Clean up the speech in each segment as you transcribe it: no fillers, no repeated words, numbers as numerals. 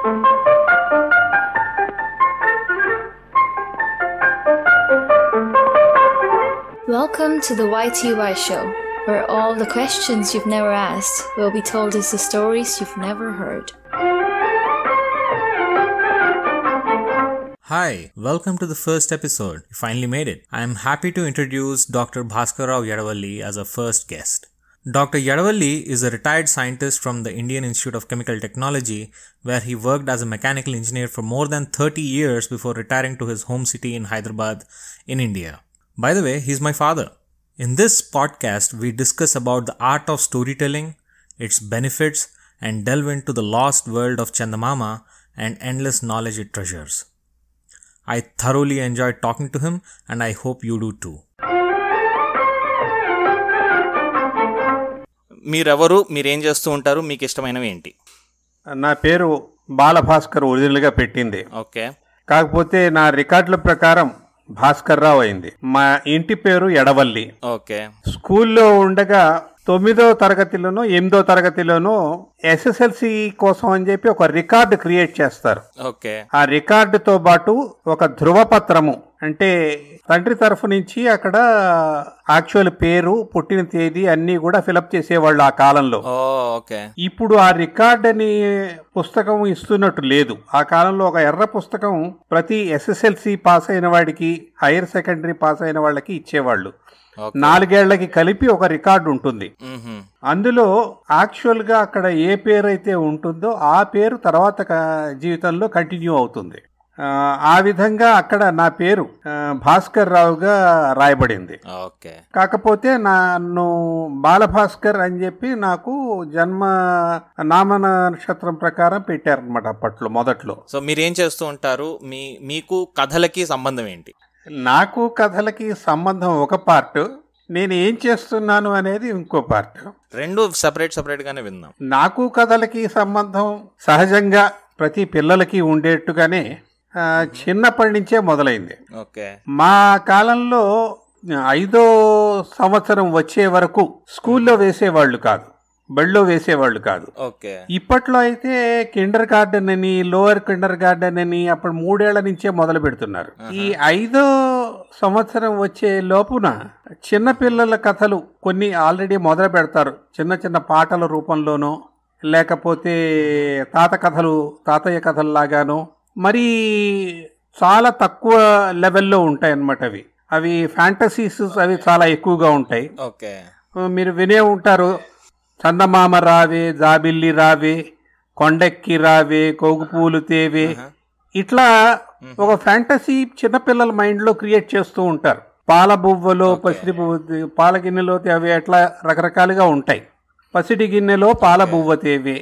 Welcome to the YTY show, where all the questions you've never asked will be told as the stories you've never heard. Hi, welcome to the first episode. You finally made it. I am happy to introduce Dr. Bhaskar Rao Yadavalli as our first guest. Dr. Yadavalli is a retired scientist from the Indian Institute of Chemical Technology, where he worked as a mechanical engineer for more than 30 years before retiring to his home city in Hyderabad in India. By the way, he's my father. In this podcast, we discuss about the art of storytelling, its benefits, and delve into the lost world of Chandamama and endless knowledge it treasures. I thoroughly enjoyed talking to him, and I hope you do too. మీరెవరు, మీరేం చేస్తూ ఉంటారు, మీకు ఇష్టమైనవి ఏంటి? నా పేరు బాలభాస్కర్ ఒరిజినల్గా పెట్టింది. ఓకే. కాకపోతే నా రికార్డుల ప్రకారం భాస్కర్ రావు అయింది. మా ఇంటి పేరు ఎడవల్లి. ఓకే. స్కూల్లో ఉండగా 9వ తరగతిలోనో 8వ తరగతిలోనో SSLC కోసం అని చెప్పి ఒక రికార్డు క్రియేట్ చేస్తారు. ఓకే. ఆ రికార్డుతో పాటు ఒక ధృవపత్రము, అంటే తండ్రి తరఫు నుంచి అక్కడ యాక్చువల్ పేరు, పుట్టిన తేదీ అన్ని కూడా ఫిలప్ చేసేవాళ్ళు ఆ కాలంలో. ఇప్పుడు ఆ రికార్డ్ అని పుస్తకం ఇస్తున్నట్టు లేదు. ఆ కాలంలో ఒక ఎర్ర పుస్తకం ప్రతి SSLC పాస్ అయిన వాడికి, హైయర్ సెకండరీ పాస్ అయిన వాళ్ళకి ఇచ్చేవాళ్ళు. 4 ఏళ్లకి కలిపి ఒక రికార్డు ఉంటుంది. అందులో యాక్చువల్ గా అక్కడ ఏ పేరు అయితే ఉంటుందో ఆ పేరు తర్వాత జీవితంలో కంటిన్యూ అవుతుంది. ఆ విధంగా అక్కడ నా పేరు భాస్కర్ రావుగా రాయబడింది. కాకపోతే నన్ను బాలభాస్కర్ అని చెప్పి నాకు జన్మ నామ నక్షత్రం ప్రకారం పెట్టారనమాట అప్పట్లో, మొదట్లో. సో మీరేం చేస్తూ ఉంటారు? మీకు కథలకి సంబంధం ఏంటి? నాకు కథలకి సంబంధం ఒక పార్ట్, నేను ఏం చేస్తున్నాను అనేది ఇంకో పార్ట్. రెండు సెపరేట్ గానే విందాం. నాకు కథలకి సంబంధం సహజంగా ప్రతి పిల్లలకి ఉండేట్టుగానే చిన్నప్పటి నుంచే మొదలైంది. మా కాలంలో 5వ సంవత్సరం వచ్చే వరకు స్కూల్లో వేసేవాళ్ళు కాదు, బడిలో వేసేవాళ్ళు కాదు. ఇప్పట్లో అయితే కిండర్ గార్డెన్ అని, లోవర్ కిండర్ గార్డెన్ అని అప్పుడు 3 ఏళ్ల నుంచే మొదలు పెడుతున్నారు. ఈ 5వ సంవత్సరం వచ్చే లోపున చిన్నపిల్లల కథలు కొన్ని ఆల్రెడీ మొదలు పెడతారు. చిన్న చిన్న పాటల రూపంలోనో, లేకపోతే తాతయ్య కథలు లాగానో, మరి చాలా తక్కువ లెవెల్లో ఉంటాయి అన్నమాట. అవి ఫ్యాంటసీస్, అవి చాలా ఎక్కువగా ఉంటాయి. మీరు వినే ఉంటారు, చందమామ రావే, జాబిల్లి రావే, కొండెక్కి రావే, కోగుపూలు తేవే, ఇట్లా ఒక ఫ్యాంటసీ చిన్నపిల్లల మైండ్లో క్రియేట్ చేస్తూ ఉంటారు. పాల బువ్వలో పసిడి బువ్వ, పాల గిన్నెలో తేవే, అట్లా రకరకాలుగా ఉంటాయి. పసిడి గిన్నెలో పాల బువ్వ తేవే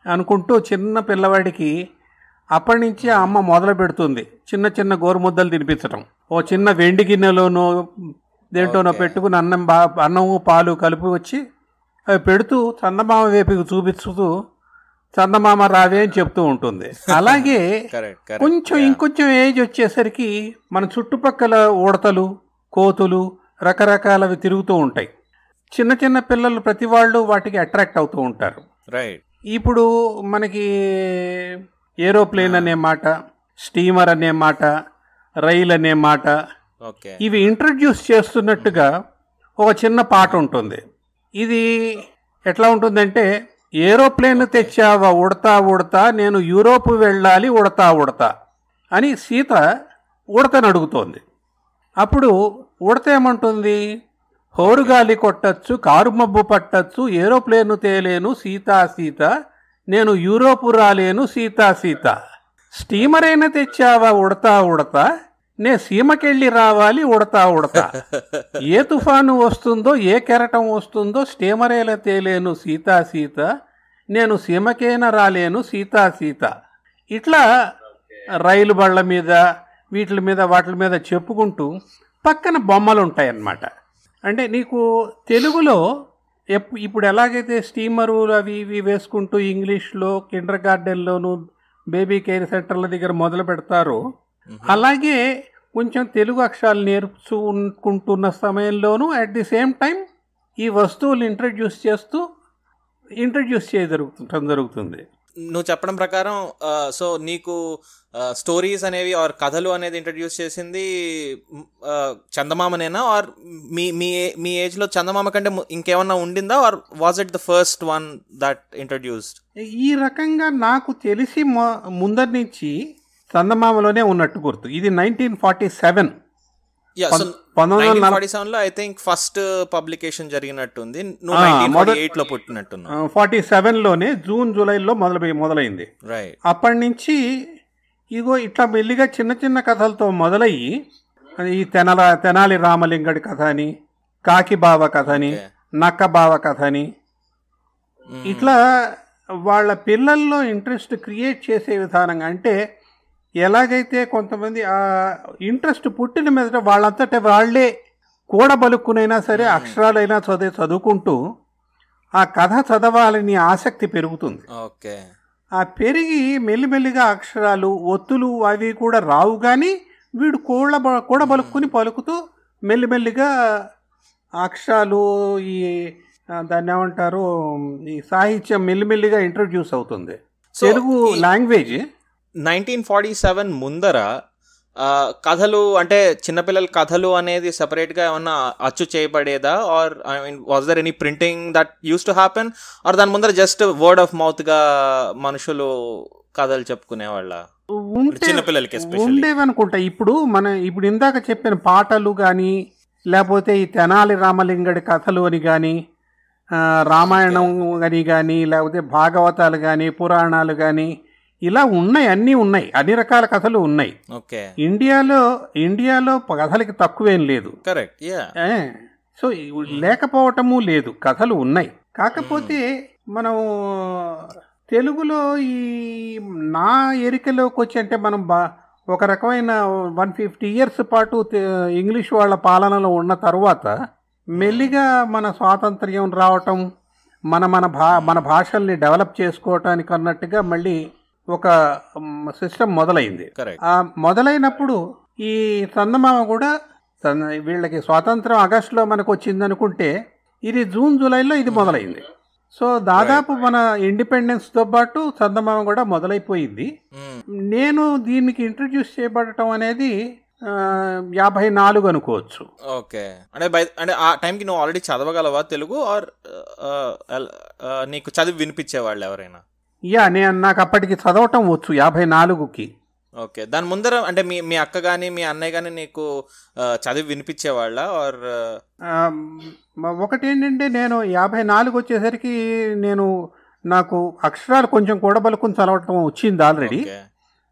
అనుకుంటూ చిన్న పిల్లవాడికి అప్పటి నుంచి ఆ అమ్మ మొదలు పెడుతుంది చిన్న చిన్న గోరుముద్దలు తినిపించడం. ఓ చిన్న వెండి గిన్నెలోనో దేంటోనో పెట్టుకుని అన్నము పాలు కలిపి వచ్చి అవి పెడుతూ చందమామ వైపుకి చూపిస్తూ చందమామ రావే అని చెప్తూ ఉంటుంది. అలాగే ఇంకొంచెం ఏజ్ వచ్చేసరికి మన చుట్టుపక్కల ఉడతలు, కోతులు, రకరకాలవి తిరుగుతూ ఉంటాయి. చిన్న చిన్న పిల్లలు ప్రతి వాళ్ళు వాటికి అట్రాక్ట్ అవుతూ ఉంటారు. ఇప్పుడు మనకి ఏరోప్లేన్ అనే మాట, స్టీమర్ అనే మాట, రైలు అనే మాట, ఇవి ఇంట్రడ్యూస్ చేస్తున్నట్టుగా ఒక చిన్న పాట ఉంటుంది. ఇది ఎట్లా ఉంటుందంటే, ఏరోప్లేన్ తెచ్చావా ఉడతా ఉడతా, నేను యూరోప్ వెళ్ళాలి ఉడతా ఉడతా అని సీత ఉడతను అడుగుతోంది. అప్పుడు ఉడత ఏమంటుంది, హోరుగాలి కొట్టచ్చు, కారు మబ్బు పట్టచ్చు, ఏరోప్లేను తేలేను సీతా సీత, నేను యూరోపు రాలేను సీతా సీత. స్టీమర్ అయినా తెచ్చావా ఉడతా ఉడతా, నే సీమకెళ్ళి రావాలి ఉడతా ఉడతా. ఏ తుఫాను వస్తుందో, ఏ కెరటం వస్తుందో, స్టీమరేలా తేలేను సీతా సీత, నేను సీమకైనా రాలేను సీతా సీత. ఇట్లా రైలు బళ్ళ మీద వాటి మీద చెప్పుకుంటూ పక్కన బొమ్మలు ఉంటాయన్నమాట. అంటే నీకు తెలుగులో ఇప్పుడు ఎలాగైతే స్టీమరు అవి ఇవి వేసుకుంటూ ఇంగ్లీష్లో కిండర్ గార్డెన్లోను బేబీ కేర్ సెంటర్ల దగ్గర మొదలు పెడతారో, అలాగే కొంచెం తెలుగు అక్షరాలు నేర్చుకుంటున్న సమయంలోనూ అట్ ది సేమ్ టైం ఈ వస్తువులు ఇంట్రడ్యూస్ చేయడం జరుగుతుంది. నువ్వు చెప్పడం ప్రకారం సో నీకు స్టోరీస్ అనేవి ఆర్ కథలు అనేది ఇంట్రడ్యూస్ చేసింది చందమామనేనా, ఆర్ మీ ఏజ్లో చందమామ కంటే ఇంకేమన్నా ఉండిందా, or was it the first one that introduced? ఈ రకంగా నాకు తెలిసి ముందరి నుంచి చందమామలోనే ఉన్నట్టు గుర్తు. ఇది 1947. 1947లో ఐ థింక్ ఫస్ట్ పబ్లికేషన్ జరిగినట్టుంది. 1948 లో పుట్టినట్టున్నా. 47లోనే జూలైలో మొదలైంది. రైట్. అప్పటి నుంచి ఇగో ఇట్లా మెల్లిగా చిన్న చిన్న కథలతో మొదలయ్యి ఈ తెనాలి రామలింగడి కథ అని, కాకిబావ కథ అని, నక్కబావ కథ అని, ఇట్లా వాళ్ళ పిల్లల్లో ఇంట్రెస్ట్ క్రియేట్ చేసే విధానంగా, అంటే ఎలాగైతే కొంతమంది ఆ ఇంట్రెస్ట్ పుట్టిన మీద వాళ్ళంతటా వాళ్ళే కూడబలుక్కునైనా సరే అక్షరాలైనా చదువుకుంటూ ఆ కథ చదవాలని ఆసక్తి పెరుగుతుంది. ఓకే. ఆ పెరిగి మెల్లిమెల్లిగా అక్షరాలు ఒత్తులు అవి కూడా రావు, కానీ వీడు కూడబలుక్కుని పలుకుతూ మెల్లిమెల్లిగా అక్షరాలు ఈ దాన్ని ఏమంటారు ఈ సాహిత్యం మెల్లిమెల్లిగా ఇంట్రడ్యూస్ అవుతుంది. తెలుగు లాంగ్వేజ్ 1947 ముందర కథలు అంటే చిన్నపిల్లల కథలు అనేది సెపరేట్గా ఏమన్నా అచ్చు చేయబడేదా, or I mean was there any printing that used to happen, or దాని ముందర జస్ట్ వర్డ్ ఆఫ్ మౌత్గా మనుషులు కథలు చెప్పుకునేవాళ్ళ చిన్నపిల్లలకి ఉండేవనుకుంటా. ఇప్పుడు ఇందాక చెప్పిన పాటలు కానీ, లేకపోతే ఈ తెనాలి రామలింగడి కథలు అని కానీ, రామాయణం అని కానీ, లేకపోతే భాగవతాలు కానీ, పురాణాలు కానీ, ఇలా ఉన్నాయి, అన్ని రకాల కథలు ఉన్నాయి. ఇండియాలో కథలకి తక్కువేం లేదు. కరెక్ట్. సో లేకపోవటము లేదు, కథలు ఉన్నాయి. కాకపోతే మనం తెలుగులో ఈ నా ఎరికలోకి వచ్చి అంటే మనం ఒక రకమైన 150 years పాటు ఇంగ్లీష్ వాళ్ళ పాలనలో ఉన్న తర్వాత మెల్లిగా మన స్వాతంత్ర్యం రావటం, మన భాషల్ని డెవలప్ చేసుకోవటానికి అన్నట్టుగా మళ్ళీ ఒక సిస్టమ్ మొదలైంది. ఆ మొదలైనప్పుడు ఈ చందమామ కూడా వీళ్ళకి స్వాతంత్రం ఆగస్టులో మనకు వచ్చింది అనుకుంటే, ఇది జూలైలో ఇది మొదలైంది. సో దాదాపు మన ఇండిపెండెన్స్తో పాటు చందమామ కూడా మొదలైపోయింది. నేను దీనికి ఇంట్రడ్యూస్ చేయబడటం అనేది 54 అనుకోవచ్చు. ఓకే. అంటే ఆ టైంకి నువ్వు ఆల్రెడీ చదవగలవా తెలుగు, ఆర్ నీకు చదివి వినిపించేవాళ్ళు ఎవరైనా? నాకు అప్పటికి చదవటం వచ్చు 54కి. ఓకే. దాని ముందర అంటే మీ అక్క కానీ మీ అన్నయ్య కానీ నీకు చదివి వినిపించేవాళ్ళ? ఆర్ ఒకటేంటంటే నేను 54 వచ్చేసరికి నాకు అక్షరాలు కొంచెం కూడబలుకుని చదవటం వచ్చింది already.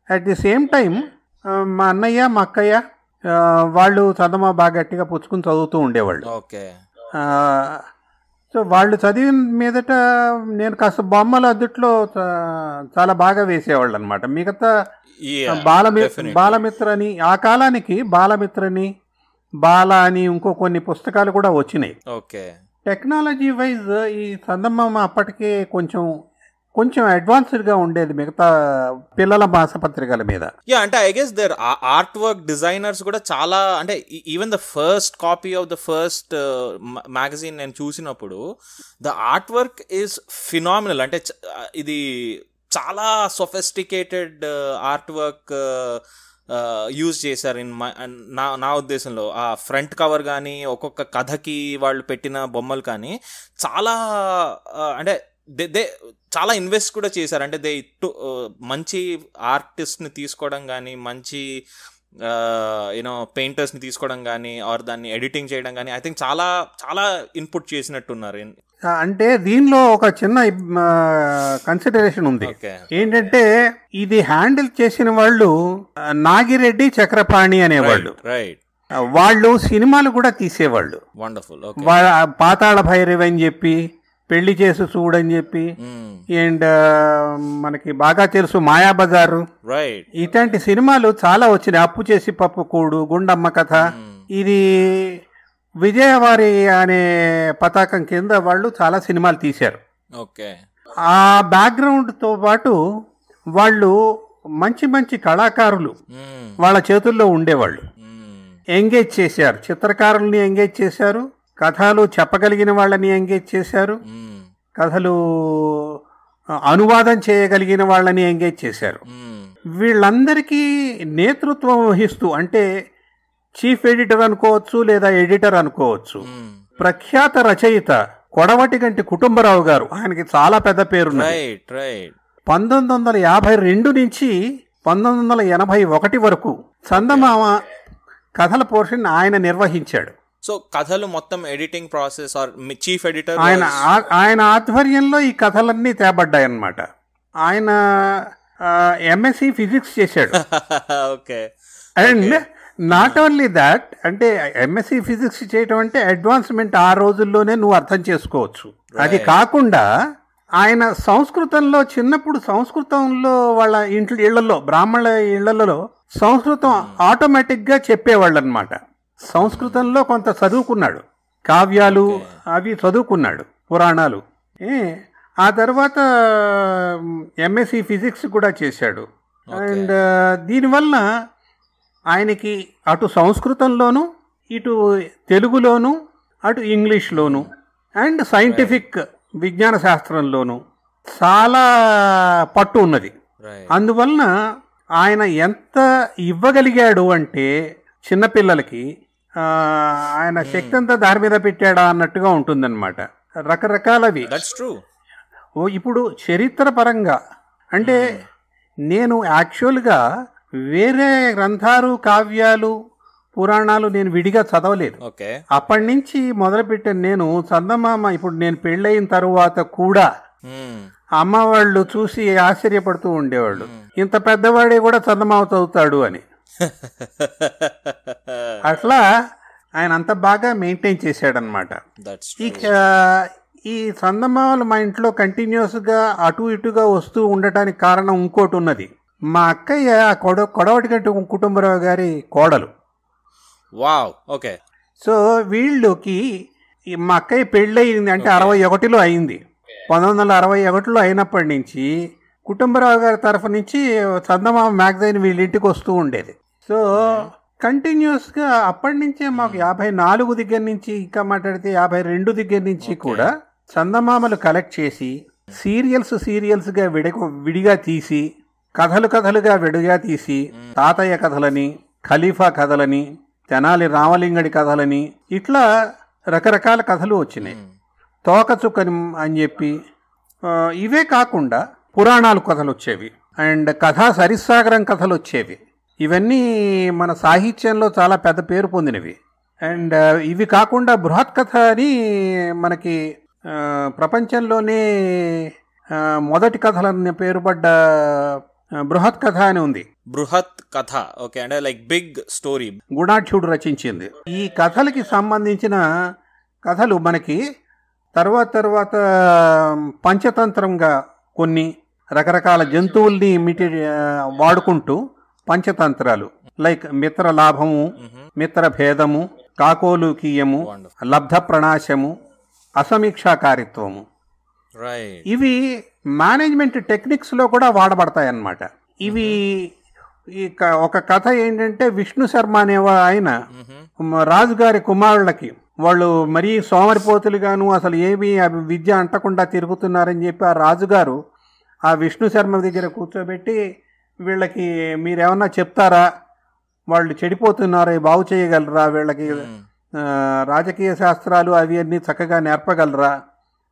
At the same time మా అన్నయ్య మా అక్కయ్య వాళ్ళు చదవ బాగా గట్టిగా పుచ్చుకుని చదువుతూ ఉండేవాళ్ళు. ఓకే. సో వాళ్ళు చదివిన మీదట నేను కాస్త బొమ్మల అద్దట్లో చాలా బాగా వేసేవాళ్ళు అనమాట. మిగతా బాలమిత్రని, ఆ కాలానికి బాలమిత్రని, బాల అని ఇంకో కొన్ని పుస్తకాలు కూడా వచ్చినాయి. ఓకే. టెక్నాలజీ వైజ్ ఈ చందమామ అప్పటికే కొంచెం అడ్వాన్స్డ్గా ఉండేది మిగతా పిల్లల మాసపత్రికల మీద. అంటే I guess their art work designers కూడా చాలా, అంటే even the first copy of the first magazine నేను చూసినప్పుడు the art work is phenomenal. అంటే ఇది చాలా సొఫిస్టికేటెడ్ ఆర్ట్ వర్క్ యూజ్ చేశారు నా ఉద్దేశంలో. ఆ ఫ్రంట్ కవర్ కానీ, ఒక్కొక్క కథకి వాళ్ళు పెట్టిన బొమ్మలు కానీ చాలా అంటే దే చాలా ఇన్వెస్ట్ కూడా చేశారు. అంటే మంచి ఆర్టిస్ట్ని తీసుకోవడం కానీ, మంచి పెయింటర్స్ని తీసుకోవడం కానీ, ఆర్ దాన్ని ఎడిటింగ్ చేయడం కానీ, ఐ థింక్ చాలా చాలా ఇన్పుట్ చేసినట్టున్నారు. అంటే దీనిలో ఒక చిన్న కన్సిడరేషన్ ఉంది. ఏంటంటే ఇది హ్యాండిల్ చేసిన వాళ్ళు నాగిరెడ్డి చక్రపాణి అనేవాళ్ళు. రైట్. వాళ్ళు సినిమాలు కూడా తీసేవాళ్ళు. వండర్ఫుల్. పాతాళ భైరవి అని చెప్పి, పెళ్లి చేసి చూడని చెప్పి, అండ్ మనకి బాగా తెలుసు మాయాబజారు, ఇట్లాంటి సినిమాలు చాలా వచ్చినాయి. అప్పు చేసి పప్పు కూడు, గుండమ్మ కథ. ఇది విజయవారి అనే పతాకం కింద వాళ్ళు చాలా సినిమాలు తీశారు. ఓకే. ఆ బ్యాక్గ్రౌండ్తో పాటు వాళ్ళు మంచి మంచి కళాకారులు వాళ్ళ చేతుల్లో ఉండేవాళ్ళు. ఎంగేజ్ చేశారు, చిత్రకారుల్ని ఎంగేజ్ చేశారు, కథలు చెప్పగలిగిన వాళ్ళని ఎంగేజ్ చేశారు, కథలు అనువాదం చేయగలిగిన వాళ్ళని ఎంగేజ్ చేశారు. వీళ్ళందరికీ నేతృత్వం వహిస్తూ, అంటే చీఫ్ ఎడిటర్ అనుకోవచ్చు లేదా ఎడిటర్ అనుకోవచ్చు, ప్రఖ్యాత రచయిత కొడవటిగంటి కుటుంబరావు గారు. ఆయనకి చాలా పెద్ద పేరున్నది. 1952 నుంచి 1981 వరకు చందమామ కథల పోర్షన్ ఆయన నిర్వహించాడు. సో కథలు మొత్తం editing process or chief editor ఆయన ఆధ్వర్యంలో ఈ కథలన్నీ తేబడ్డాయన్నమాట. ఆయన ఎంఎస్సి ఫిజిక్స్ చేశాడు. Okay. And not only that, అంటే ఎంఎస్సి ఫిజిక్స్ చేయటం అంటే అడ్వాన్స్మెంట్ ఆ రోజుల్లోనే నువ్వు అర్థం చేసుకోవచ్చు. అది కాకుండా ఆయన సంస్కృతంలో చిన్నప్పుడు సంస్కృతంలో వాళ్ళ ఇళ్లలో బ్రాహ్మణ ఇళ్లలో సంస్కృతం ఆటోమేటిక్గా చెప్పేవాళ్ళు అనమాట. సంస్కృతంలో కొంత చదువుకున్నాడు, కావ్యాలు అవి చదువుకున్నాడు, పురాణాలు. ఆ తర్వాత ఎంఎస్సి ఫిజిక్స్ కూడా చేశాడు. అండ్ దీనివల్ల ఆయనకి అటు సంస్కృతంలోను, ఇటు తెలుగులోను, అటు ఇంగ్లీష్లోను అండ్ సైంటిఫిక్ విజ్ఞాన శాస్త్రంలోను చాలా పట్టు ఉన్నది. అందువలన ఆయన ఎంత ఇవ్వగలిగాడు అంటే చిన్నపిల్లలకి ఆయన శక్తి అంతా దారి మీద పెట్టాడా అన్నట్టుగా ఉంటుందన్నమాట. రకరకాలవి. ఇప్పుడు చరిత్ర పరంగా అంటే నేను యాక్చువల్గా వేరే గ్రంథాలు, కావ్యాలు, పురాణాలు నేను విడిగా చదవలేదు. అప్పటి నుంచి మొదలుపెట్టాను నేను. చందమామ ఇప్పుడు నేను పెళ్ళయిన తరువాత కూడా అమ్మ వాళ్ళు చూసి ఆశ్చర్యపడుతూ ఉండేవాళ్ళు, ఇంత పెద్దవాడే కూడా చందమామ చదువుతాడు అని. అట్లా ఆయన అంత బాగా మెయింటైన్ చేశాడనమాట. ఇక ఈ చందమామలు మా ఇంట్లో కంటిన్యూస్గా అటు ఇటుగా వస్తూ ఉండటానికి కారణం ఇంకోటి ఉన్నది. మా అక్కయ్య కొడవటిగంటి కుటుంబరావు గారి కోడలు. వావ్. ఓకే. సో వీళ్ళకి మా అక్కయ్య పెళ్ళయింది అంటే 61లో అయింది. 1961లో అయినప్పటి నుంచి కుటుంబరావు గారి తరఫు నుంచి చందమామ మ్యాగజైన్ వీళ్ళ ఇంటికి వస్తూ ఉండేది. సో కంటిన్యూస్గా అప్పటి నుంచే మాకు 54 దగ్గర నుంచి, ఇంకా మాట్లాడితే 52 దగ్గర నుంచి కూడా చందమామలు కలెక్ట్ చేసి సీరియల్స్గా విడిగా తీసి, కథలుగా విడిగా తీసి, తాతయ్య కథలని, ఖలీఫా కథలని, తెనాలి రామలింగడి కథలని, ఇట్లా రకరకాల కథలు వచ్చినాయి. తోకచుక్కని అని చెప్పి, ఇవే కాకుండా పురాణాలు కథలు వచ్చేవి అండ్ కథా సరిసాగరం కథలు వచ్చేవి. ఇవన్నీ మన సాహిత్యంలో చాలా పెద్ద పేరు పొందినవి. అండ్ ఇవి కాకుండా బృహత్ కథ అని మనకి ప్రపంచంలోనే మొదటి కథలని పేరుపడ్డ బృహత్ కథ అని ఉంది. బృహత్ కథ. ఓకే. అంటే లైక్ బిగ్ స్టోరీ. గుణాఢ్యుడు రచించింది. ఈ కథలకి సంబంధించిన కథలు మనకి తర్వాత పంచతంత్రంగా కొన్ని రకరకాల జంతువుల్ని వాడుకుంటూ పంచతంత్రాలు లైక్ మిత్ర లాభము, మిత్ర భేదము, కాకోలుకీయము, లబ్ధ ప్రణాశము, అసమీక్షాకారిత్వము, ఇవి మేనేజ్మెంట్ టెక్నిక్స్లో కూడా వాడబడతాయన్నమాట. ఇవి ఒక కథ ఏంటంటే విష్ణు శర్మ అనే ఆయన రాజుగారి కుమారులకి వాళ్ళు మరీ సోమరిపోతులుగాను అసలు ఏమీ విద్య అంటకుండా తిరుగుతున్నారని చెప్పి ఆ రాజుగారు ఆ విష్ణు శర్మ దగ్గర కూర్చోబెట్టి, వీళ్ళకి మీరేమన్నా చెప్తారా, వాళ్ళు చెడిపోతున్నారా, బాగు చేయగలరా, వీళ్ళకి రాజకీయ శాస్త్రాలు అవి అన్నీ చక్కగా నేర్పగలరా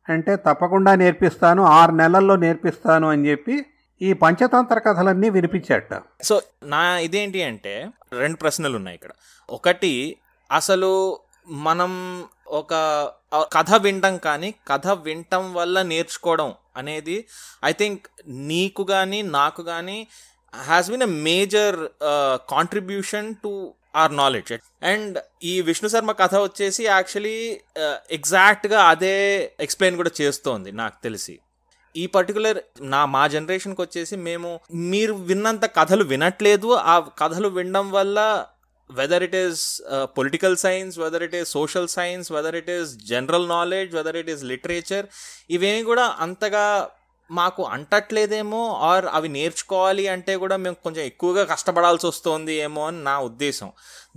అంటే, తప్పకుండా నేర్పిస్తాను, 6 నెలల్లో నేర్పిస్తాను అని చెప్పి ఈ పంచతంత్ర కథలన్నీ వినిపించాట. సో నా ఇదేంటి అంటే 2 ప్రశ్నలు ఉన్నాయి ఇక్కడ. ఒకటి, అసలు మనం ఒక కథ వినడం కానీ కథ వినటం వల్ల నేర్చుకోవడం అనేది ఐ థింక్ నీకు కానీ నాకు కానీ has been a major contribution to our knowledge. And ఈ విష్ణు శర్మ కథ వచ్చేసి యాక్చువల్లీ ఎగ్జాక్ట్గా అదే ఎక్స్ప్లెయిన్ కూడా చేస్తోంది నాకు తెలిసి. ఈ పర్టికులర్ మా జనరేషన్కి వచ్చేసి మేము మీరు విన్నంత కథలు వినట్లేదు. ఆ కథలు వినడం వల్ల whether it is political science, whether it is social science, whether it is general knowledge, whether it is literature, ఇవేమి కూడా అంతగా మాకు అంటట్లేదేమో, ఆర్ అవి నేర్చుకోవాలి అంటే కూడా మేము కొంచెం ఎక్కువగా కష్టపడాల్సి వస్తుంది ఏమో అని నా ఉద్దేశం.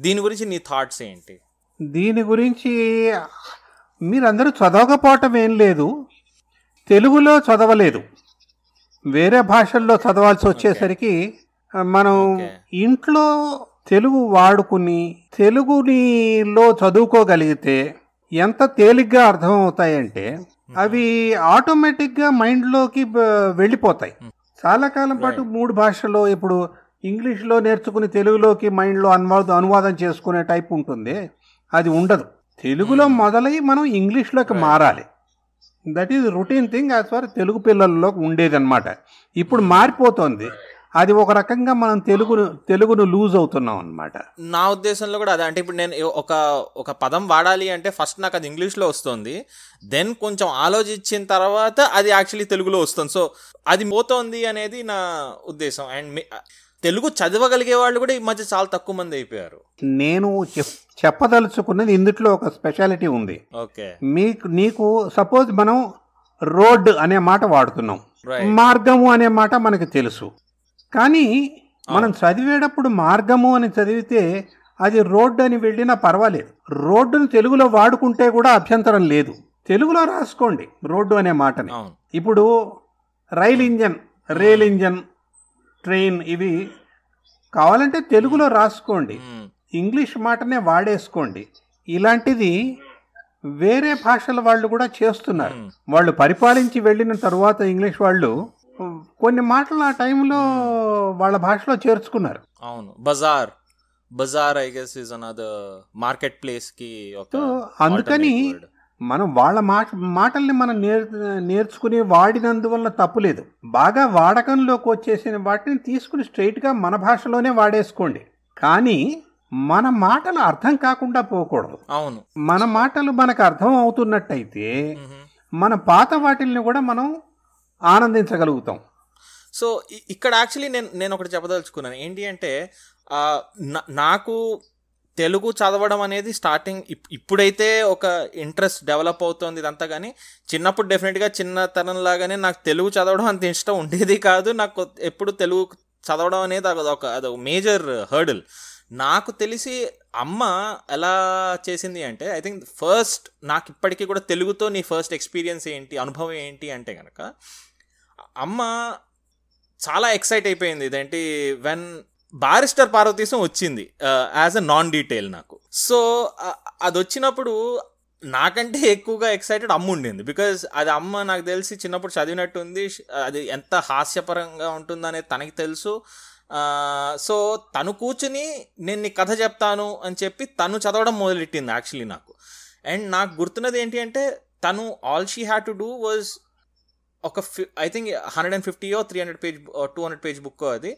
దీని గురించి నీ థాట్స్ ఏంటి? దీని గురించి మీరందరూ చదవకపోవటం ఏం లేదు, తెలుగులో చదవలేదు. వేరే భాషల్లో చదవాల్సి వచ్చేసరికి మనం ఇంట్లో తెలుగు వాడుకుని తెలుగునిలో చదువుకోగలిగితే ఎంత తేలిగ్గా అర్థమవుతాయంటే అవి ఆటోమేటిక్గా మైండ్లోకి వెళ్ళిపోతాయి. చాలా కాలం పాటు 3 భాషల్లో ఇప్పుడు ఇంగ్లీష్లో నేర్చుకుని తెలుగులోకి మైండ్లో అనువాదం చేసుకునే టైప్ ఉంటుంది, అది ఉండదు. తెలుగులో మొదలై మనం ఇంగ్లీష్లోకి మారాలి. That is routine thing as for Telugu పిల్లల్లో ఉండేదన్నమాట. ఇప్పుడు మారిపోతుంది అది. ఒక రకంగా మనం తెలుగును లూజ్ అవుతున్నాం అనమాట. నా ఉద్దేశంలో కూడా అదే. అంటే ఇప్పుడు నేను ఒక పదం వాడాలి అంటే ఫస్ట్ నాకు అది ఇంగ్లీష్లో వస్తుంది, దెన్ కొంచెం ఆలోచించిన తర్వాత అది యాక్చువల్లీ తెలుగులో వస్తుంది. సో అది పోతోంది అనేది నా ఉద్దేశం. అండ్ తెలుగు చదవగలిగే వాళ్ళు కూడా ఈ మధ్య చాలా తక్కువ మంది అయిపోయారు. నేను చెప్పదలుచుకున్నది ఇందులో ఒక స్పెషాలిటీ ఉంది. ఓకే, నీకు సపోజ్ మనం రోడ్ అనే మాట వాడుతున్నాం, మార్గము అనే మాట మనకు తెలుసు. కానీ మనం చదివేటప్పుడు మార్గము అని చదివితే అది రోడ్డు అని వెళ్ళినా పర్వాలేదు. రోడ్డును తెలుగులో వాడుకుంటే కూడా అభ్యంతరం లేదు. తెలుగులో రాసుకోండి రోడ్డు అనే మాటని. ఇప్పుడు రైల్ ఇంజన్, ట్రైన్ ఇవి కావాలంటే తెలుగులో రాసుకోండి, ఇంగ్లీష్ మాటనే వాడేసుకోండి. ఇలాంటిది వేరే భాషల వాళ్ళు కూడా చేస్తున్నారు. వాళ్ళు పరిపాలించి వెళ్ళిన తర్వాత ఇంగ్లీష్ వాళ్ళు కొన్ని మాటలు ఆ టైంలో వాళ్ళ భాషలో చేర్చుకున్నారు. అవును, బజార్ I guess is another market place కి. అందుకని మనం వాళ్ళ మాటల్ని మనం నేర్చుకుని వాడినందువల్ల తప్పులేదు. బాగా వాడకంలోకి వచ్చేసిన వాటిని తీసుకుని స్ట్రైట్గా మన భాషలోనే వాడేసుకోండి. కానీ మన మాటలు అర్థం కాకుండా పోకూడదు. అవును, మన మాటలు మనకు అర్థం అవుతున్నట్టయితే మన పాత వాటిల్ని కూడా మనం ఆనందించగలుగుతాం. సో ఇక్కడ యాక్చువల్లీ నేను ఒకటి చెప్పదలుచుకున్నాను. ఏంటి అంటే నాకు తెలుగు చదవడం అనేది స్టార్టింగ్ ఇప్పుడైతే ఒక ఇంట్రెస్ట్ డెవలప్ అవుతుంది ఇదంతా. కానీ చిన్నప్పుడు డెఫినెట్గా చిన్నతనంలాగానే నాకు తెలుగు చదవడం అంత ఇష్టం ఉండేది కాదు. నాకు ఎప్పుడు తెలుగు చదవడం అనేది అదొక మేజర్ హర్డిల్. నాకు తెలిసి అమ్మ ఎలా చేసింది అంటే, ఐ థింక్ ఫస్ట్ నాకు ఇప్పటికీ కూడా తెలుగుతో నీ ఫస్ట్ ఎక్స్పీరియన్స్ ఏంటి, అనుభవం ఏంటి అంటే కనుక, అమ్మ చాలా ఎక్సైట్ అయిపోయింది. ఇదేంటి వెన్ బారిస్టర్ పార్వతీశం వచ్చింది యాజ్ అ నాన్ డీటెయిల్ నాకు. సో అది వచ్చినప్పుడు నాకంటే ఎక్కువగా ఎక్సైటెడ్ అమ్మ ఉండింది. బికాజ్ అది అమ్మ నాకు తెలిసి చిన్నప్పుడు చదివినట్టుంది, అది ఎంత హాస్యపరంగా ఉంటుందనేది తనకి తెలుసు. సో తను కూర్చుని నేను నీ కథ చెప్తాను అని చెప్పి తను చదవడం మొదలెట్టింది యాక్చువల్లీ నాకు. అండ్ నాకు గుర్తున్నది ఏంటి అంటే, తను all she had to do was ఒక I think 150 or 300 page 200 page book. అది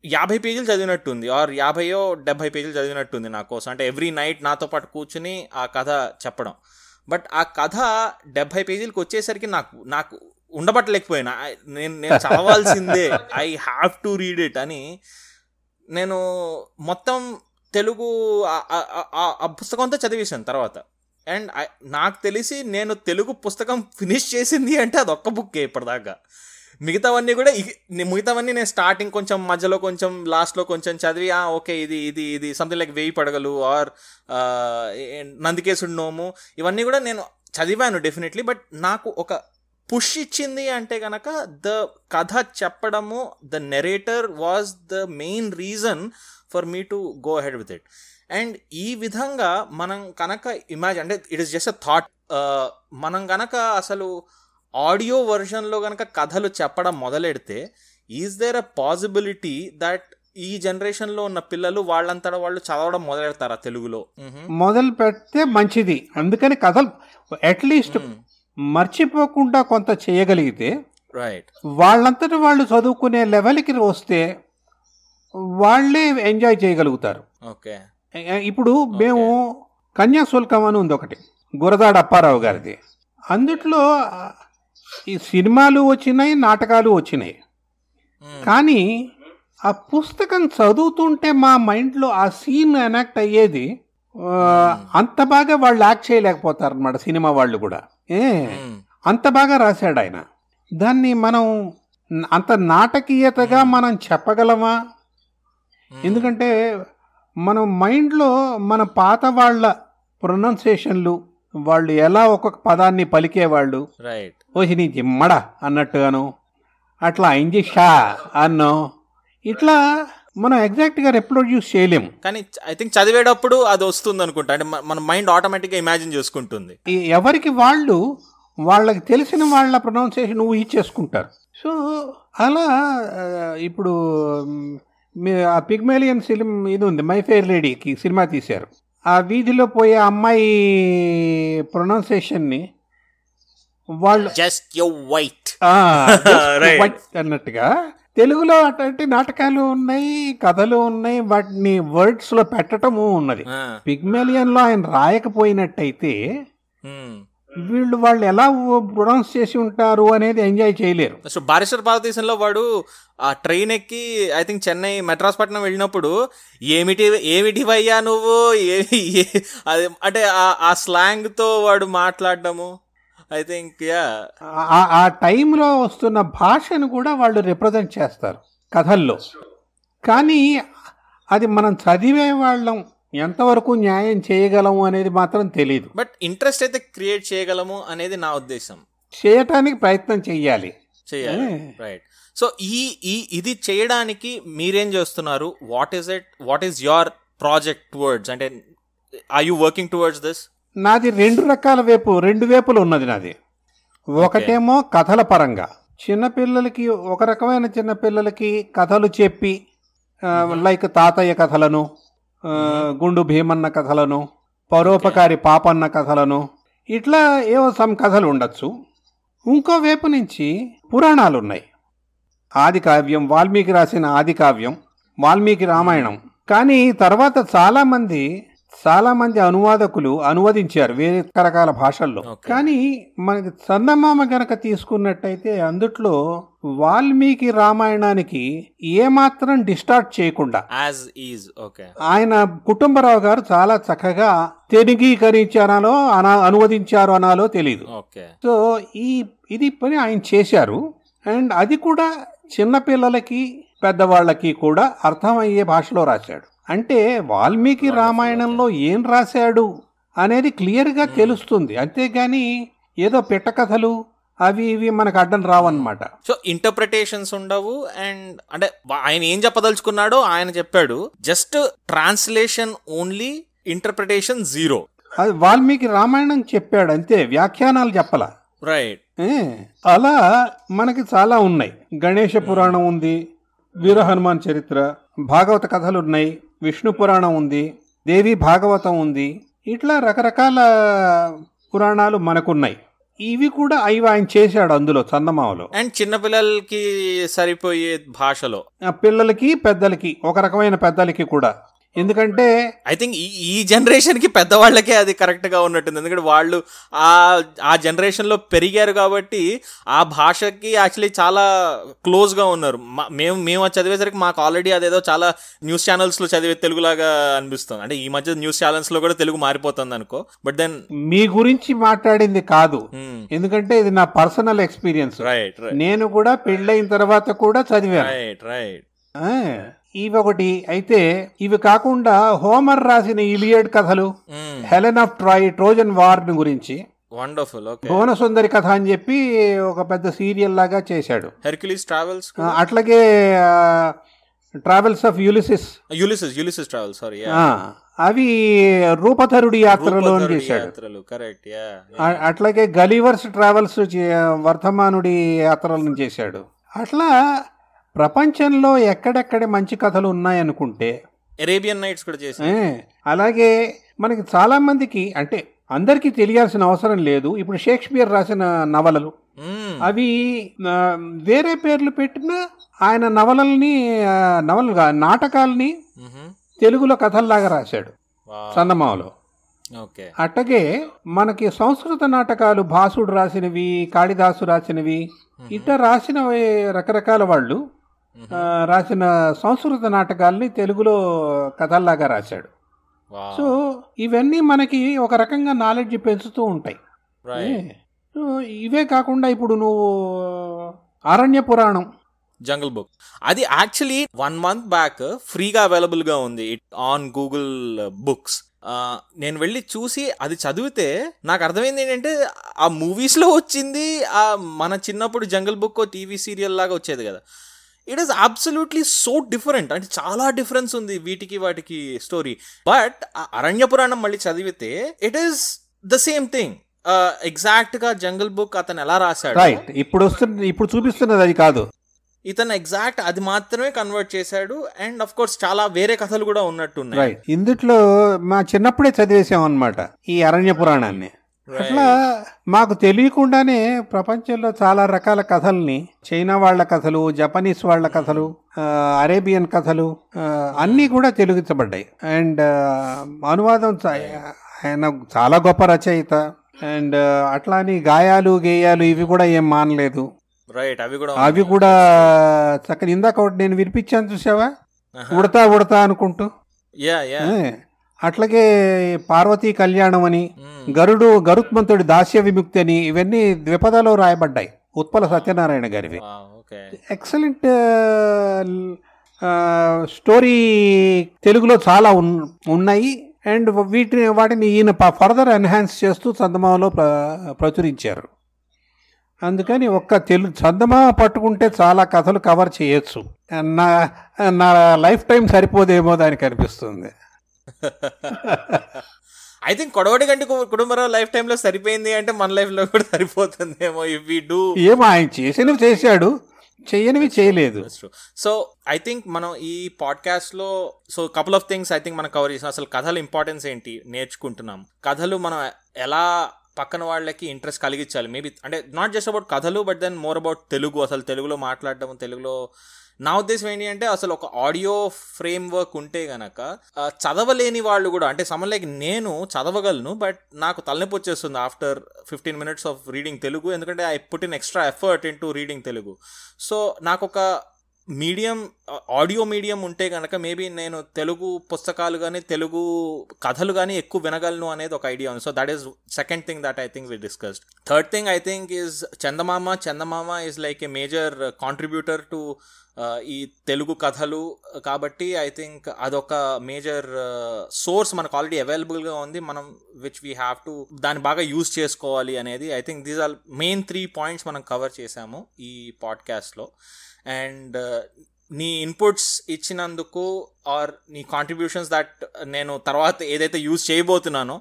50 పేజీలు చదివినట్టుంది, ఆర్ 50-70 పేజీలు చదివినట్టుంది నా కోసం. అంటే ఎవ్రీ నైట్ నాతో పాటు కూర్చుని ఆ కథ చెప్పడం. బట్ ఆ కథ 70 పేజీలకు వచ్చేసరికి నాకు ఉండబట్టలేకపోయినా. నేను చదవాల్సిందే, I have to read it అని నేను మొత్తం తెలుగు ఆ పుస్తకంతో చదివేశాను తర్వాత. అండ్ నాకు తెలిసి నేను తెలుగు పుస్తకం ఫినిష్ చేసింది అంటే అది ఒక్క బుక్కే ఇప్పటిదాకా. మిగతావన్నీ నేను స్టార్టింగ్ కొంచెం, మధ్యలో కొంచెం, లాస్ట్లో కొంచెం చదివి ఓకే ఇది సంథింగ్ లైక్ 1000 పడగలు ఆర్ నందికేశుడి నోము ఇవన్నీ కూడా నేను చదివాను డెఫినెట్లీ. బట్ నాకు ఒక పుష్ ఇచ్చింది అంటే కనుక ద కథ చెప్పడము, the narrator was the main reason for me to go ahead with it. And ఈ విధంగా మనం కనుక ఇమాజిన్, అంటే it is just a thought, మనం కనుక అసలు ఆడియో వర్షన్లో కనుక కథలు చెప్పడం మొదలెడితే, is there a possibility that ఈ జనరేషన్లో ఉన్న పిల్లలు వాళ్ళంతటా వాళ్ళు చదవడం మొదలెడతారా తెలుగులో? మొదలు పెడితే మంచిది. అందుకని కథలు అట్లీస్ట్ మర్చిపోకుండా కొంత చేయగలిగితే, రైట్, వాళ్ళంతటా వాళ్ళు చదువుకునే లెవెల్కి వస్తే వాళ్ళే ఎంజాయ్ చేయగలుగుతారు. ఓకే, ఇప్పుడు మేము కన్యాశుల్కం అని ఉంది ఒకటి, గురదాడ అప్పారావు గారిది. అందుట్లో ఈ సినిమాలు వచ్చినాయి, నాటకాలు వచ్చినాయి. కానీ ఆ పుస్తకం చదువుతుంటే మా మైండ్లో ఆ సీన్ ఎనాక్ట్ అయ్యేది. అంత బాగా వాళ్ళు యాక్ట్ చేయలేకపోతారు అన్నమాట సినిమా వాళ్ళు కూడా. అంత బాగా రాశాడు ఆయన. దాన్ని మనం అంత నాటకీయతగా మనం చెప్పగలమా? ఎందుకంటే మనం మైండ్లో మన పాత వాళ్ళ ప్రొనౌన్సియేషన్లు, వాళ్ళు ఎలా ఒక్కొక్క పదాన్ని పలికేవాళ్ళు, ఓహి నీ జిమ్మడ అన్నట్టుగాను, అట్లా అయింది షా అన్నో ఇట్లా మనం ఎగ్జాక్ట్గా రిప్రొడ్యూస్ చేయలేము. కానీ ఐ థింక్ చదివేటప్పుడు అది వస్తుంది అనుకుంటా, అంటే మన మైండ్ ఆటోమేటిక్గా ఇమాజిన్ చేసుకుంటుంది. ఎవరికి వాళ్ళకి తెలిసిన వాళ్ళ ప్రొనౌన్సియేషన్ ఊహించేసుకుంటారు. సో అలా ఇప్పుడు ఆ పిగ్మేలియన్ ఫిలిం ఇది ఉంది, మై ఫెయిర్ లేడీకి సినిమా తీశారు. ఆ వీధిలో పోయే అమ్మాయి ప్రొనౌన్సియేషన్ని వాళ్ళు జస్ట్ యు వైట్ అన్నట్టుగా తెలుగులో అటువంటి నాటకాలు ఉన్నాయి, కథలు ఉన్నాయి, వాటిని వర్డ్స్ లో పెట్టటము ఉన్నది. పిగ్మేలియన్ లో ఆయన రాయకపోయినట్టయితే వాళ్ళు ఎలా ప్రొనౌన్స్ చేసి ఉంటారు అనేది ఎంజాయ్ చేయలేరు. సో బారిస్టర్ భారతదేశంలో వాడు ఆ ట్రైన్ ఎక్కి ఐ థింక్ చెన్నై మెడ్రాస్పట్నం వెళ్ళినప్పుడు ఏమిటి వయ్యా నువ్వు అది అంటే ఆ స్లాంగ్ తో వాడు మాట్లాడటము ఐ థింక్ ఆ టైంలో వస్తున్న భాషను కూడా వాళ్ళు రిప్రజెంట్ చేస్తారు కథల్లో. కానీ అది మనం చదివే వాళ్ళం ఎంతవరకు న్యాయం చేయగలము అనేది మాత్రం తెలియదు. బట్ ఇంట్రెస్ట్ అయితే క్రియేట్ చేయగలము అనేది నా ఉద్దేశం. చేయటానికి ప్రయత్నం చెయ్యాలి. రైట్. సో ఇది చేయడానికి మీరేం చేస్తున్నారు? What is your project towards? అంటే are you working towards this? నాది రెండు వేపులు ఉన్నది నాది. ఒకటేమో కథల పరంగా చిన్నపిల్లలకి, ఒక రకమైన చిన్నపిల్లలకి కథలు చెప్పి లైక్ తాతయ్య కథలను, గుండు భీమన్న కథలను, పరోపకారి పాపన్న కథలను, ఇట్లా ఏవో సమ్ కథలు ఉండొచ్చు. ఇంకో వైపు నుంచి పురాణాలు ఉన్నాయి. ఆది కావ్యం, వాల్మీకి రాసిన ఆది కావ్యం, వాల్మీకి రామాయణం. కానీ తర్వాత చాలామంది అనువాదకులు అనువదించారు వేరే రకరకాల భాషల్లో. కానీ మనకి చందమామ గనక తీసుకున్నట్టయితే అందుట్లో వాల్మీకి రామాయణానికి ఏమాత్రం డిస్టార్ట్ చేయకుండా ఆయన కుటుంబరావు గారు చాలా చక్కగా తెలుగీకరించారో అనువదించారో అనాలో తెలీదు. సో ఇది పని ఆయన చేశారు. అండ్ అది కూడా చిన్నపిల్లలకి పెద్దవాళ్ళకి కూడా అర్థమయ్యే భాషలో రాశాడు. అంటే వాల్మీకి రామాయణంలో ఏం రాశాడు అనేది క్లియర్గా తెలుస్తుంది. అంతేగాని ఏదో పెట్టకథలు అవి ఇవి మనకు అడ్డం రావన్నమాట. సో ఇంటర్ప్రిటేషన్స్ ఉండవు. అండ్ అంటే ఆయన ఏం చెప్పదలుచుకున్నాడో ఆయన చెప్పాడు, just translation only, interpretation zero. అది వాల్మీకి రామాయణం చెప్పాడు అంతే, వ్యాఖ్యానాలు చెప్పలా. రైట్. అలా మనకి చాలా ఉన్నాయి. గణేష పురాణం ఉంది, వీర హనుమాన్ చరిత్ర, భాగవత కథలు ఉన్నాయి, విష్ణు పురాణం ఉంది, దేవి భాగవతం ఉంది. ఇట్లా రకరకాల పురాణాలు మనకున్నాయి. ఇవి కూడా ఆయన చేశాడు అందులో చందమామలో. అండ్ చిన్నపిల్లలకి సరిపోయే భాషలో, పిల్లలకి పెద్దలకి, ఒక రకమైన పెద్దలకి కూడా. ఎందుకంటే ఐ థింక్ ఈ జనరేషన్ కి పెద్దవాళ్ళకే అది కరెక్ట్ గా ఉన్నట్టుంది. ఎందుకంటే వాళ్ళు ఆ జనరేషన్ లో పెరిగారు కాబట్టి ఆ భాషకి యాక్చువల్లీ చాలా క్లోజ్ గా ఉన్నారు. మేము అది చదివేసరికి మాకు ఆల్రెడీ అదేదో చాలా న్యూస్ ఛానల్స్ లో చదివే తెలుగులాగా అనిపిస్తుంది. అంటే ఈ మధ్య న్యూస్ ఛానల్స్ లో కూడా తెలుగు మారిపోతుంది అనుకో. బట్ దెన్ మీ గురించి మాట్లాడింది కాదు, ఎందుకంటే ఇది నా పర్సనల్ ఎక్స్పీరియన్స్. రైట్. నేను కూడా పెళ్ళైన తర్వాత కూడా చదివాను. రైట్. ఇవి ఒకటి అయితే, ఇవి కాకుండా హోమర్ రాసిన ఇలియడ్ కథలు, హెలెన్ ఆఫ్ ట్రోజన్ వార్ గురించి వండర్ఫుల్. భువన సుందరి కథ అని చెప్పి ఒక పెద్ద సీరియల్ లాగా చేశాడు. హెర్క్యులీస్ ట్రావెల్స్, అట్లాగే ట్రావెల్స్ ఆఫ్ యూలిసిస్ ట్రావెల్స్, సారీ, అవి రూపధరుడి యాత్రలో చేశాడు. కరెక్ట్. అట్లాగే గలీవర్స్ ట్రావెల్స్ వర్ధమానుడి యాత్రలను చేశాడు. అట్లా ప్రపంచంలో ఎక్కడెక్కడ మంచి కథలు ఉన్నాయనుకుంటే అరేబియన్ నైట్స్ కూడా చేసి, అలాగే మనకి చాలా మందికి, అంటే అందరికీ తెలియాల్సిన అవసరం లేదు. ఇప్పుడు షేక్స్పియర్ రాసిన నవలలు, అవి వేరే పేర్లు పెట్టిన ఆయన నవలలుగా నాటకాలని తెలుగులో కథల్లాగా రాశాడు చందమామలో. అట్టగే మనకి సంస్కృత నాటకాలు భాసుడు రాసినవి, కాళిదాసు రాసినవి, ఇట్లా రాసిన రకరకాల వాళ్ళు రాసిన సంస్కృత నాటకాలని తెలుగులో కథల్లాగా రాశాడు. సో ఇవన్నీ మనకి ఒక రకంగా నాలెడ్జ్ పెంచుతూ ఉంటాయి. ఇవే కాకుండా ఇప్పుడు నువ్వు అరణ్య పురాణం, జంగల్ బుక్, అది యాక్చువల్లీ 1 month బ్యాక్ ఫ్రీగా అవైలబుల్ గా ఉంది ఆన్ గూగుల్ బుక్స్. నేను వెళ్ళి చూసి అది చదివితే నాకు అర్థమైంది ఏంటంటే ఆ మూవీస్లో వచ్చింది ఆ మన చిన్నప్పుడు జంగల్ బుక్ టీవీ సీరియల్ లాగా వచ్చేది కదా, it is absolutely so different. అంటే చాలా డిఫరెన్స్ ఉంది వీటికి వాటికి స్టోరీ. బట్ అరణ్య పురాణం మళ్ళీ చదివితే it is the same thing. Exact గా జంగల్ బుక్ అతను ఎలా రాశాడు, ఇప్పుడు చూపిస్తున్నది అది కాదు, ఇతను ఎగ్జాక్ట్ అది మాత్రమే కన్వర్ట్ చేశాడు. అండ్ అఫ్ కోర్స్ చాలా వేరే కథలు కూడా ఉన్నట్టున్నాయి. ఇందుట్లో మా చిన్నప్పుడే చదివేసాం అన్నమాట ఈ అరణ్య పురాణాన్ని. అట్లా మాకు తెలియకుండానే ప్రపంచంలో చాలా రకాల కథల్ని, చైనా వాళ్ళ కథలు, జపనీస్ వాళ్ళ కథలు, అరేబియన్ కథలు అన్నీ కూడా తెలుగించబడ్డాయి. అండ్ అనువాదం ఆయన చాలా గొప్ప రచయిత. అండ్ అట్లాని గాయాలు గేయాలు ఇవి కూడా ఏం మానలేదు. అవి కూడా చక్కని ఇందాక ఒకటి నేను వినిపించాను చూసావా, ఉడతా ఉడతా అనుకుంటూ. అట్లాగే పార్వతీ కళ్యాణం అని, గరుత్మంతుడి దాస్య విముక్తి అని, ఇవన్నీ ద్విపదలో రాయబడ్డాయి ఉత్పల సత్యనారాయణ గారివి. ఎక్సలెంట్ స్టోరీ తెలుగులో చాలా ఉన్నాయి. అండ్ వాటిని ఈయన ఫర్దర్ ఎన్హాన్స్ చేస్తూ చందమామలో ప్రచురించారు. అందుకని ఒక్క చందమామ పట్టుకుంటే చాలా కథలు కవర్ చేయొచ్చు. నా లైఫ్ టైం సరిపోదేమో దానికి అనిపిస్తుంది. ఐ థింక్ కొడవటి గంటి కుటుంబరావు లైఫ్ టైంలో సరిపోయింది అంటే మన లైఫ్లో కూడా సరిపోతుందేమో. ఇఫ్ వి డూ, ఏమో ఆయన చేసినవి చేశాడు, చెయ్యనివి చేయలేదు. సో ఐ థింక్ మనం ఈ పాడ్కాస్ట్లో so couple of things I think మనం కవర్ చేసాం. అసలు కథల ఇంపార్టెన్స్ ఏంటి నేర్చుకుంటున్నాం, కథలు మనం ఎలా పక్కన వాళ్ళకి ఇంట్రెస్ట్ కలిగించాలి. మేబీ అంటే నాట్ జస్ట్ అబౌట్ కథలు, but then more about Telugu, అసలు తెలుగులో మాట్లాడడం. తెలుగులో నా ఉద్దేశం ఏంటి అంటే అసలు ఒక ఆడియో ఫ్రేమ్ వర్క్ ఉంటే గనక చదవలేని వాళ్ళు కూడా, అంటే సమ్మన్ లైక్ నేను చదవగలను బట్ నాకు తలనొప్పి వచ్చేస్తుంది after 15 minutes of reading Telugu, ఎందుకంటే I put in extra effort into reading Telugu. So నాకు ఒక మీడియం, ఆడియో మీడియం ఉంటే కనుక మేబీ నేను తెలుగు పుస్తకాలు కానీ తెలుగు కథలు కానీ ఎక్కువ వినగలను అనేది ఒక ఐడియా ఉంది. So that is second thing that I think we discussed. Third thing I think is Chandamama is like a major contributor to ఈ తెలుగు కథలు. కాబట్టి ఐ థింక్ అదొక మేజర్ సోర్స్ మనకు ఆల్రెడీ అవైలబుల్గా ఉంది, మనం విచ్ వీ హ్యావ్ టు దాన్ని బాగా యూజ్ చేసుకోవాలి అనేది. I think these are main 3 points మనం కవర్ చేసాము ఈ పాడ్కాస్ట్లో. అండ్ నీ ఇన్పుట్స్ ఇచ్చినందుకు ఆర్ నీ కాంట్రిబ్యూషన్స్ దట్ నేను తర్వాత ఏదైతే యూజ్ చేయబోతున్నానో,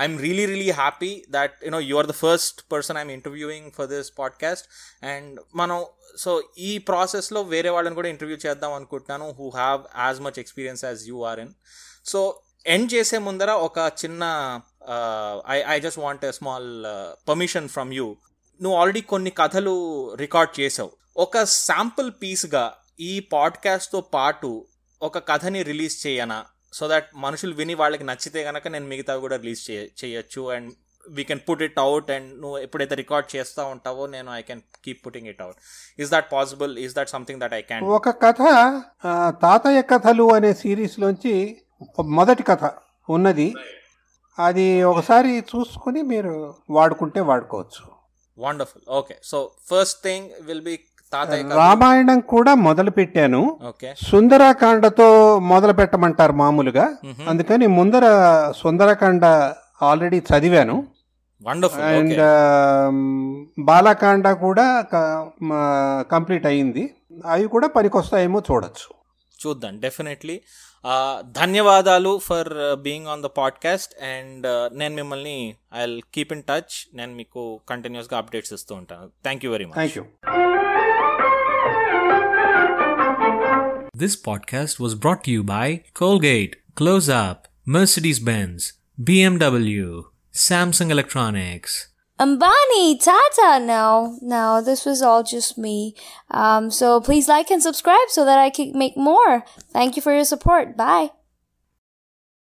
I'm really happy that you are the first person I'm interviewing for this podcast. And మనం సో ఈ ప్రాసెస్లో వేరే వాళ్ళని కూడా ఇంటర్వ్యూ చేద్దాం అనుకుంటున్నాను who have as much experience as you are in. So end చేసే ముందర ఒక చిన్న I just want a small permission from you. నువ్వు ఆల్రెడీ కొన్ని కథలు రికార్డ్ చేసావు. ఒక శాంపుల్ పీస్గా ఈ పాడ్కాస్ట్తో పాటు ఒక కథని రిలీజ్ చేయనా, సో దట్ మనుషులు విని వాళ్ళకి నచ్చితే కనుక నేను మిగతావి కూడా రిలీజ్ చేయొచ్చు. And we can put it out. And నువ్వు ఎప్పుడైతే రికార్డ్ చేస్తూ ఉంటావో నేను I can keep putting it out. Is that possible? Is that something that I can? ఒక కథ తాతయ్య కథలు అనే సిరీస్లోంచి మొదటి కథ ఉన్నది, అది ఒకసారి చూసుకుని మీరు వాడుకుంటే వాడుకోవచ్చు. Wonderful. Okay, so first thing will be Ramayanam కూడా మొదలు పెట్టాను. సుందరకాండతో మొదలు పెట్టమంటారు మామూలుగా, అందుకని ముందర సుందరకాండ ఆల్రెడీ చదివాను. అండ్ బాలకాండ కూడా కంప్లీట్ అయింది. అవి కూడా పనికొస్తాయేమో చూడొచ్చు. చూద్దాం, డెఫినెట్లీ. ధన్యవాదాలు for being on the podcast. And నేను మిమ్మల్ని I will keep in touch. నేను మీకు కంటిన్యూస్గా అప్డేట్స్ ఇస్తూ ఉంటాను. Thank you very much. Thank you. This podcast was brought to you by Colgate, Close Up, Mercedes-Benz, BMW, Samsung Electronics. Ambani, Tata now. This was all just me. So please like and subscribe so that I can make more. Thank you for your support. Bye.